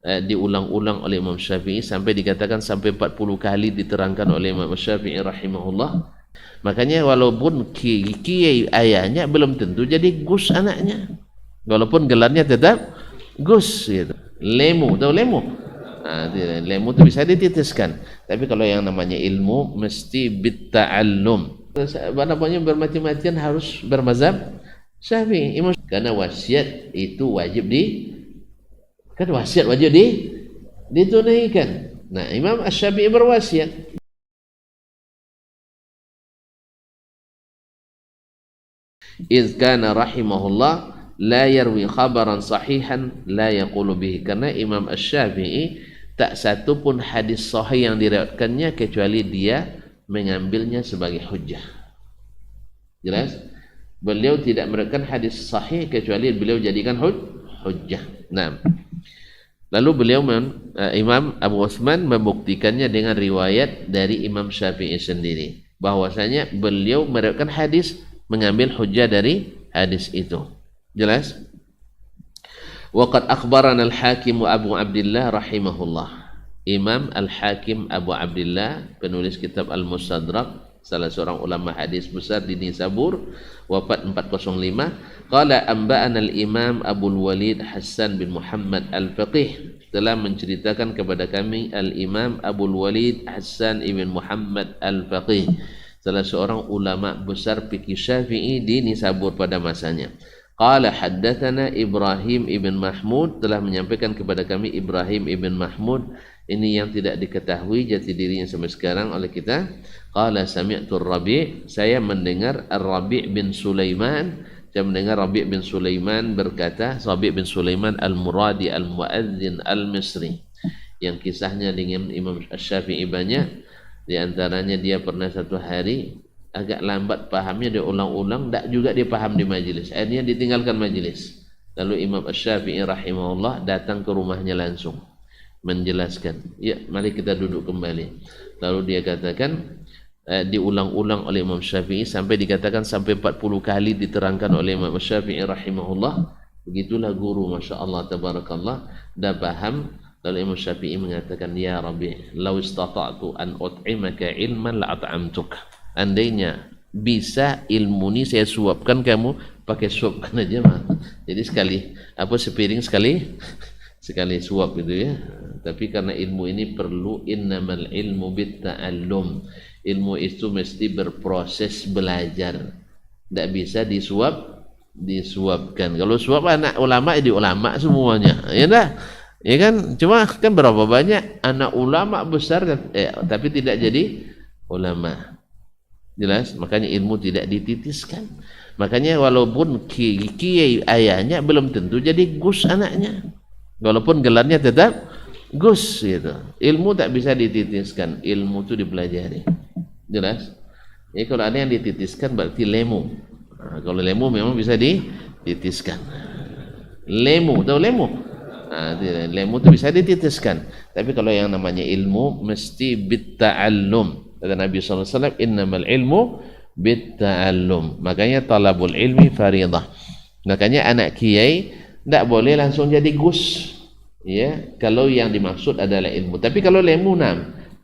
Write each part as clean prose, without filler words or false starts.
diulang-ulang oleh Imam Syafi'i sampai dikatakan sampai 40 kali diterangkan oleh Imam Syafi'i rahimahullah. Makanya walaupun kiai ayahnya belum tentu jadi Gus anaknya, walaupun gelarnya tetap Gus gitu. Lemu, tahu lemu? Nah, lemu itu bisa dititiskan. Tapi kalau yang namanya ilmu mesti bitta'allum. Namanya bermati-matian harus bermazhab Syafi'i. Karena wasiat itu wajib ditunaikan. Nah, Imam Asy-Syafi'i berwasiat. Idz kana rahimahullah la yarwi khabaran sahihan la yaqulu bihi. Karena Imam Asy-Syafi'i tak satu pun hadis sahih yang diriwayatkannya kecuali dia mengambilnya sebagai hujjah. Jelas? Beliau tidak meriwayatkan hadis sahih kecuali beliau jadikan hujjah. Nah, lalu beliau Imam Abu Utsman membuktikannya dengan riwayat dari Imam Syafi'i sendiri, bahwasanya beliau meriwayatkan hadis mengambil hujjah dari hadis itu. Jelas? Waqad akhbarana al-Hakim Abu Abdullah rahimahullah. Imam Al-Hakim Abu Abdullah, penulis kitab Al-Mustadrak, salah seorang ulama hadis besar di Nisabur, wafat 405. Qala anba'ana al-Imam Abul Walid Hasan bin Muhammad Al-Faqih, telah menceritakan kepada kami Al-Imam Abul Walid Hasan ibn Muhammad Al-Faqih, salah seorang ulama besar fikih Syafi'i di Nisabur pada masanya. Qala haddatsana Ibrahim ibn Mahmud, telah menyampaikan kepada kami Ibrahim ibn Mahmud, ini yang tidak diketahui jati dirinya sampai sekarang oleh kita. Qala sami'tu Rabi', saya mendengar Ar-Rabi' bin Sulaiman, saya mendengar Rabi' bin Sulaiman berkata, Rabi' bin Sulaiman Al-Muradi Al-Muadzin Al-Misri, yang kisahnya dengan Imam Asy-Syafi'i banyak. Di antaranya dia pernah satu hari agak lambat pahamnya, dia ulang-ulang, tak juga dia paham di majelis, akhirnya ditinggalkan majelis. Lalu Imam Asy-Syafi'i rahimahullah datang ke rumahnya langsung menjelaskan, ya mari kita duduk kembali. Lalu dia katakan, diulang-ulang oleh Imam Syafi'i sampai dikatakan sampai 40 kali diterangkan oleh Imam Syafi'i rahimahullah. Begitulah guru, Masya Allah tabarakallah, dah paham. Lalu Imam Syafi'i mengatakan, ya Rabi', law istata'tu an ut'imaka ilman la'at'amtuk. Andainya bisa ilmu ini saya suapkan kamu, pakai suapkan aja mah. Jadi sekali sepiring sekali suap gitu ya. Tapi karena ilmu ini perlu innamal ilmu bitta'allum. Ilmu itu mesti berproses belajar. Tidak bisa disuapkan. Kalau suap anak ulama jadi ulama semuanya. Ya dah. Ya kan? Cuma kan berapa banyak anak ulama besar tapi tidak jadi ulama. Jelas? Makanya ilmu tidak dititiskan. Makanya walaupun kiai ayahnya belum tentu jadi Gus anaknya, walaupun gelarnya tetap Gus gitu. Ilmu tak bisa dititiskan, ilmu itu dipelajari. Jelas? Jadi kalau ada yang dititiskan berarti lemu. Nah, kalau lemu memang bisa dititiskan. Lemu, tahu lemu? Nah, lemu itu bisa dititiskan. Tapi kalau yang namanya ilmu mesti bitta'allum. Kata Nabi SAW, innamal ilmu bitta'allum. Makanya talabul ilmi faridah. Makanya anak kiai tidak boleh langsung jadi Gus, ya, kalau yang dimaksud adalah ilmu. Tapi kalau lemu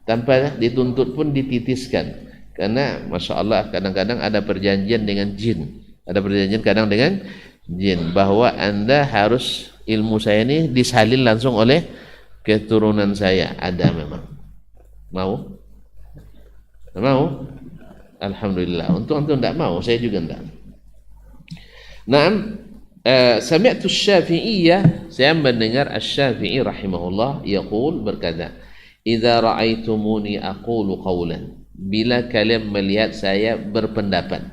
tanpa dituntut pun dititiskan. Karena Masya Allah kadang-kadang ada perjanjian dengan jin. Ada perjanjian kadang dengan jin, bahwa anda harus ilmu saya ini disalin langsung oleh keturunan saya. Ada memang. Mau? Alhamdulillah. Untuk tidak mau, saya juga tidak. Naam, sami'tu Syafi'iyah, saya mendengar Asy-Syafi'i rahimahullah yaqul, berkata, idza ra'aitumuni aqulu qawlan, bila kalian melihat saya berpendapat,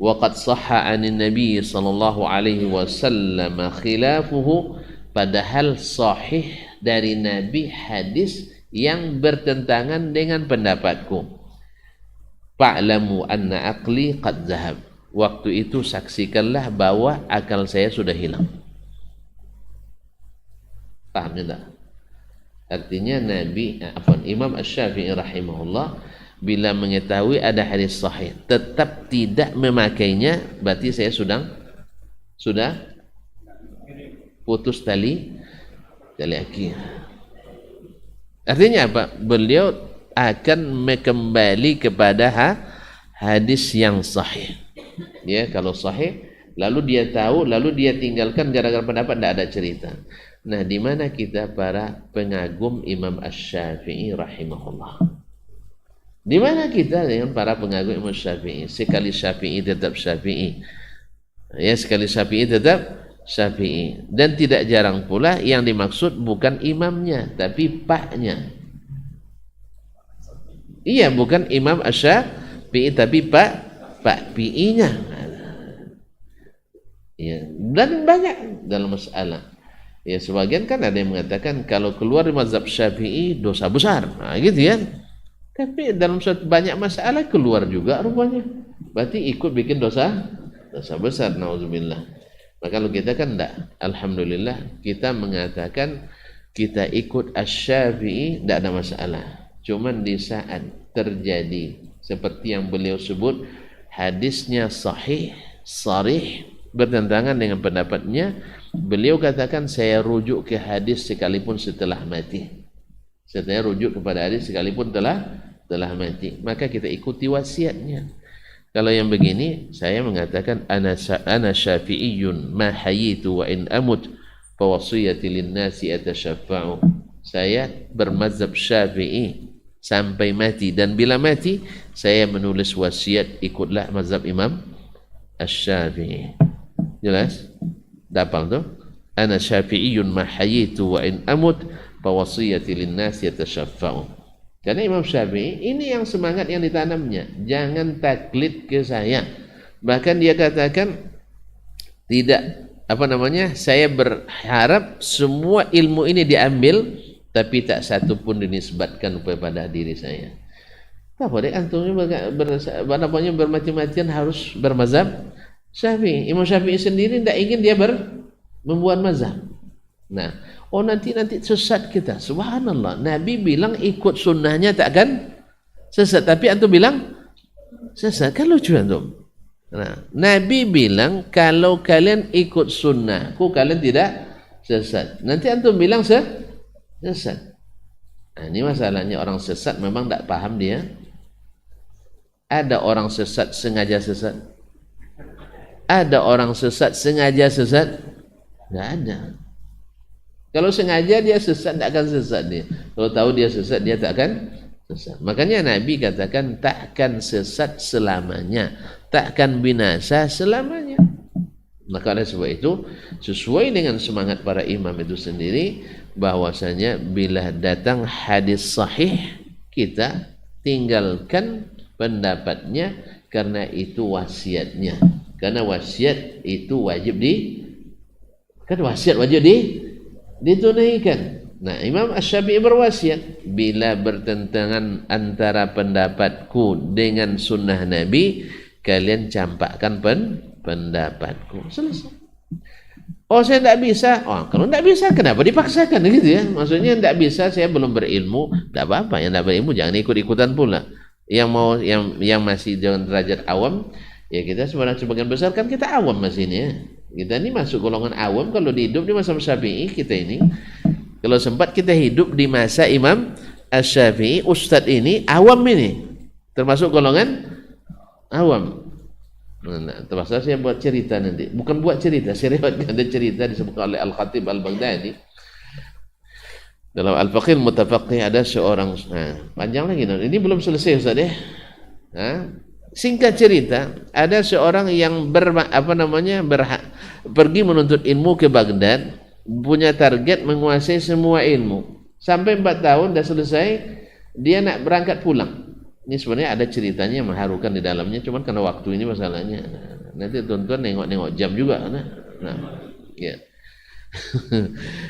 wa qad sahha 'anin nabiy sallallahu alaihi wasallam khilafuhu, padahal sahih dari Nabi hadis yang bertentangan dengan pendapatku, fa'lamu anna aqli qad zahab, waktu itu saksikanlah bahwa akal saya sudah hilang. Paham tidak? Artinya Imam Asy-Syafi'i rahimahullah bila mengetahui ada hadis sahih tetap tidak memakainya, berarti saya sudah putus tali lagi. Artinya apa? Beliau akan kembali kepada hadis yang sahih. Ya, kalau sahih, lalu dia tahu, lalu dia tinggalkan gara-gara pendapat, tidak ada cerita. Nah, di mana kita para pengagum Imam Asy-Syafi'i rahimahullah? Di mana kita dengan para pengagum Imam Syafi'i? Sekali Syafi'i tetap Syafi'i. Ya, sekali Syafi'i tetap Syafi'i. Dan tidak jarang pula yang dimaksud bukan imamnya, tapi paknya. Iya, bukan Imam Asy-Syafi'i, tapi pak PI-nya. Ya, dan banyak dalam masalah. Ya, sebagian kan ada yang mengatakan kalau keluar dari mazhab Syafi'i dosa besar. Nah, gitu ya. Tapi dalam banyak masalah keluar juga rupanya. Berarti ikut bikin dosa besar, nauzubillah. Nah, kalau kita kan enggak. Alhamdulillah kita mengatakan kita ikut Asy-Syafi'i tidak ada masalah. Cuman di saat terjadi seperti yang beliau sebut hadisnya sahih, sharih, bertentangan dengan pendapatnya, beliau katakan saya rujuk ke hadis sekalipun setelah mati. Saya rujuk kepada hadis sekalipun telah mati. Maka kita ikuti wasiatnya. Kalau yang begini, saya mengatakan ana syafi'iyyun ma hayitu wa in amut fa wasiyati lin-nasi atasyaffa'u. Saya bermazhab Syafi'i sampai mati, dan bila mati saya menulis wasiat ikutlah mazhab Imam Asy-Syafi'i. Jelas? Dapal tu? Ana syafi'iyyun ma hayitu wa in amut fa wasiyati lin-nasi atasyaffa'u. Karena Imam Syafi'i ini yang semangat yang ditanamnya. Jangan taklid ke saya. Bahkan dia katakan tidak saya berharap semua ilmu ini diambil tapi tak satu pun dinisbatkan kepada diri saya. Apa deh antumnya bermati-matian harus bermazhab Syafi'i. Imam Syafi'i sendiri tidak ingin dia membuat mazhab. Nah, nanti sesat kita. Subhanallah. Nabi bilang ikut sunnahnya takkan sesat, tapi antum bilang sesat. Kan lucu antum. Nah, Nabi bilang kalau kalian ikut sunnahku kalian tidak sesat. Nanti antum bilang sesat. Nah, ini masalahnya orang sesat memang tidak paham dia. Ada orang sesat sengaja sesat. Ada orang sesat sengaja sesat? Tidak ada. Kalau sengaja dia sesat, tidak akan sesat dia. Kalau tahu dia sesat, dia tak akan sesat. Makanya Nabi katakan takkan sesat selamanya, takkan binasa selamanya. Maka oleh sebab itu, sesuai dengan semangat para imam itu sendiri, bahwasanya bila datang hadis sahih, kita tinggalkan pendapatnya karena itu wasiatnya. Karena wasiat itu wajib ditunaikan. Nah, Imam Asy-Syafi'i berwasiat, bila bertentangan antara pendapatku dengan sunnah Nabi, kalian campakkan pendapatku. Selesai. Saya tidak bisa. Kalau tidak bisa, kenapa dipaksakan gitu ya? Maksudnya tidak bisa, saya belum berilmu, tidak apa-apa. Yang tidak berilmu jangan ikut-ikutan pula. Yang masih dengan derajat awam, ya kita sebagian besar kan kita awam masih ini ya. Kita ini masuk golongan awam. Kalau hidup di masa Syafi'i, kita ini kalau sempat kita hidup di masa Imam Asy-Syafi'i, Ustadz ini awam, ini termasuk golongan awam. Nah, terpaksa saya buat cerita nanti. Bukan buat cerita, saya riwayatkan ada cerita disebutkan oleh Al-Khatib Al-Baghdadi dalam Al-Faqih Al-Mutafaqih. Ada seorang, panjang lagi, ini belum selesai Ustaz ya. Singkat cerita, ada seorang yang pergi menuntut ilmu ke Baghdad, punya target menguasai semua ilmu. Sampai 4 tahun dah selesai, dia nak berangkat pulang. Ini sebenarnya ada ceritanya yang mengharukan di dalamnya, cuman karena waktu ini masalahnya. Nanti tuan-tuan nengok jam juga. Ya.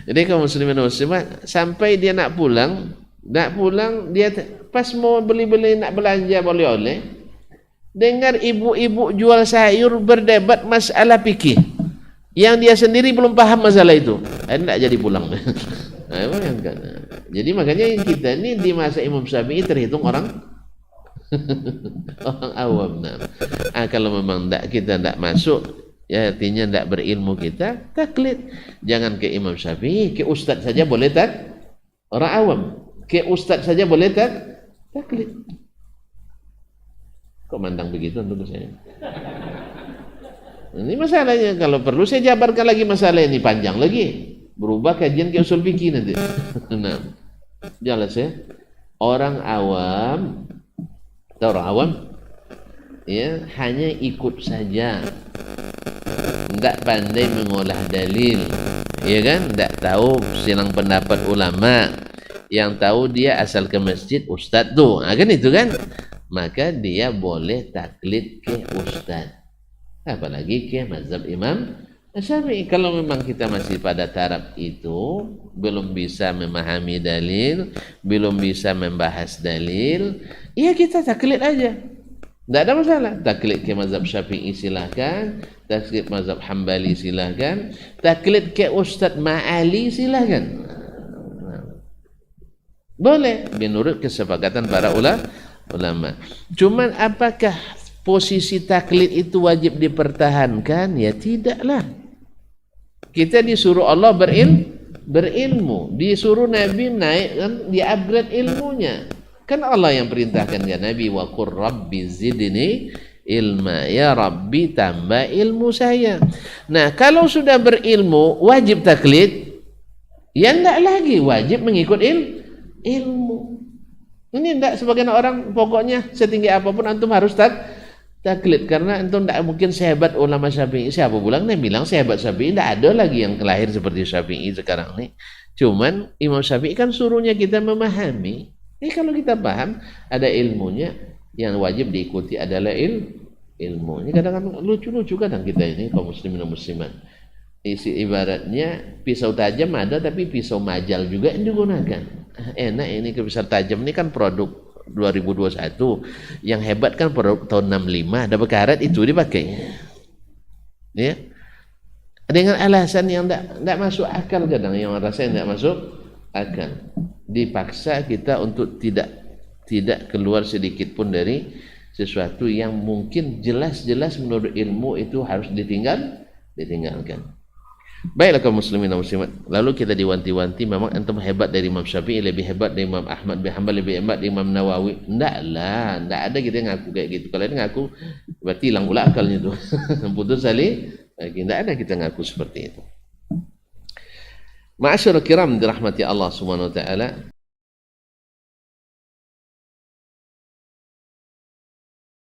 Jadi kaum muslimin muslimat, sampai dia nak pulang, dia pas mau beli-beli nak belanja oleh-oleh, dengar ibu-ibu jual sayur berdebat masalah fikih yang dia sendiri belum paham masalah itu. Tidak jadi pulang. Jadi makanya kita ini di masa Imam Syafi'i terhitung orang awam. Kalau memang kita tidak masuk ya artinya tidak berilmu kita, taklid. Jangan ke Imam Syafi'i, ke ustaz saja boleh orang awam, ke ustaz saja boleh taklid. Kok mandang begitu untuk saya? Ini masalahnya, kalau perlu saya jabarkan lagi masalah ini panjang lagi. Berubah kajian ke usul fikih nanti. Nah, jelas ya. Orang awam ya hanya ikut saja, tidak pandai mengolah dalil, ya kan, tidak tahu silang pendapat ulama, yang tahu dia asal ke masjid ustadz tuh, kan itu kan, maka dia boleh taklid ke ustadz, apalagi ke mazhab Imam Syafi'i. Kalau memang kita masih pada taraf itu, belum bisa memahami dalil, belum bisa membahas dalil, ya kita taklid aja, tidak ada masalah. Taklid ke mazhab Syafi'i silahkan, taklid mazhab Hambali silahkan, taklid ke Ustadz Ma'ali silahkan, boleh menurut kesepakatan para ulama. Cuman apakah posisi taklid itu wajib dipertahankan? Ya tidaklah. Kita disuruh Allah berilmu, disuruh Nabi naik kan, di-upgrade ilmunya. Kan Allah yang perintahkan ya Nabi, wa qur rabbi zidni ilma, ya Rabbi tambah ilmu saya. Nah, kalau sudah berilmu wajib taklid, ya enggak lagi wajib mengikut ilmu. Ini enggak, sebagian orang pokoknya setinggi apapun antum harus taklid, karena antum enggak mungkin sehebat ulama Syafi'i. Siapa bilang? Nih bilang sehebat Syafi'i, enggak ada lagi yang lahir seperti Syafi'i sekarang nih. Cuman Imam Syafi'i kan suruhnya kita memahami. Kalau kita paham, ada ilmunya, yang wajib diikuti adalah ilmu. Ini kadang-kadang lucu-lucu kadang kita ini kaum muslimin dan muslimat. Isi ibaratnya pisau tajam ada, tapi pisau majal juga yang digunakan. Enak ini, pisau tajam ini kan produk 2021, yang hebat kan produk tahun 65, ada bekarat itu dipakai, ya, dengan alasan yang tidak masuk akal. Kadang yang rasa tidak masuk akal, dipaksa kita untuk tidak keluar sedikit pun dari sesuatu yang mungkin jelas-jelas menurut ilmu itu harus ditinggalkan. Baiklah kaum muslimin dan muslimat, lalu kita diwanti-wanti, memang antum hebat dari Imam Syafi'i, lebih hebat dari Imam Ahmad bin Hanbal, lebih hebat dari Imam Nawawi. Enggak ada kita ngaku kayak gitu. Kalau dia ngaku berarti hilang pula akalnya tuh. Putus tali lagi, enggak ada kita ngaku seperti itu. Ma'asyiral kiram dirahmati Allah Subhanahu wa taala.